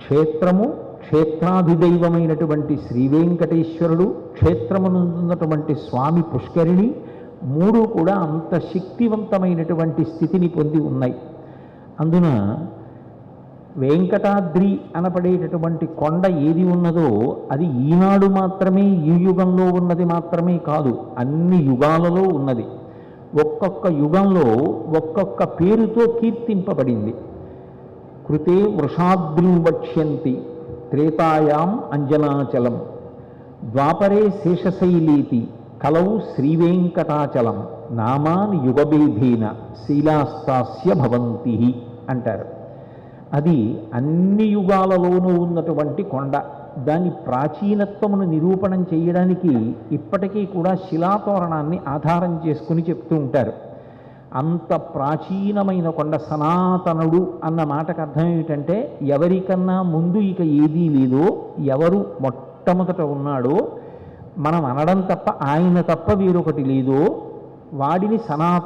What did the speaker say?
క్షేత్రము, క్షేత్రాధిదైవమైనటువంటి శ్రీ వెంకటేశ్వరుడు, క్షేత్రమునందున్నటువంటి స్వామి పుష్కరిణి, మూడు కూడా అంత శక్తివంతమైనటువంటి స్థితిని పొంది ఉన్నాయి. అందున వెంకటాద్రి అనపడేటటువంటి కొండ ఏది ఉన్నదో అది ఈనాడు మాత్రమే, ఈ యుగంలో ఉన్నది మాత్రమే కాదు, అన్ని యుగాలలో ఉన్నది. ఒక్కొక్క యుగంలో ఒక్కొక్క పేరుతో కీర్తింపబడింది. కృతే వృషాద్రిం వక్ష్యంతి త్రేతాయాం అంజనాచలం, ద్వాపరే శేషశైలీతి కలౌ శ్రీవేంకటాచలం, నామాని యుగభేదేన శైలాస్తాస్య భవంతి అంటారు. అది అన్ని యుగాలలోనూ ఉన్నటువంటి కొండ. దాని ప్రాచీనత్వమును నిరూపణం చేయడానికి ఇప్పటికీ కూడా శిలాతోరణాన్ని ఆధారం చేసుకుని చెప్తూ ఉంటారు. అంత ప్రాచీనమైన కొండ, సనాతనుడు అన్న మాటకు అర్థం ఏమిటంటే ఎవరికన్నా ముందు ఇక ఏదీ లేదో, ఎవరు మొట్టమొదట ఉన్నాడో మనం అనడం తప్ప, ఆయన తప్ప వేరొకటి లేదో వాడిని సనాతన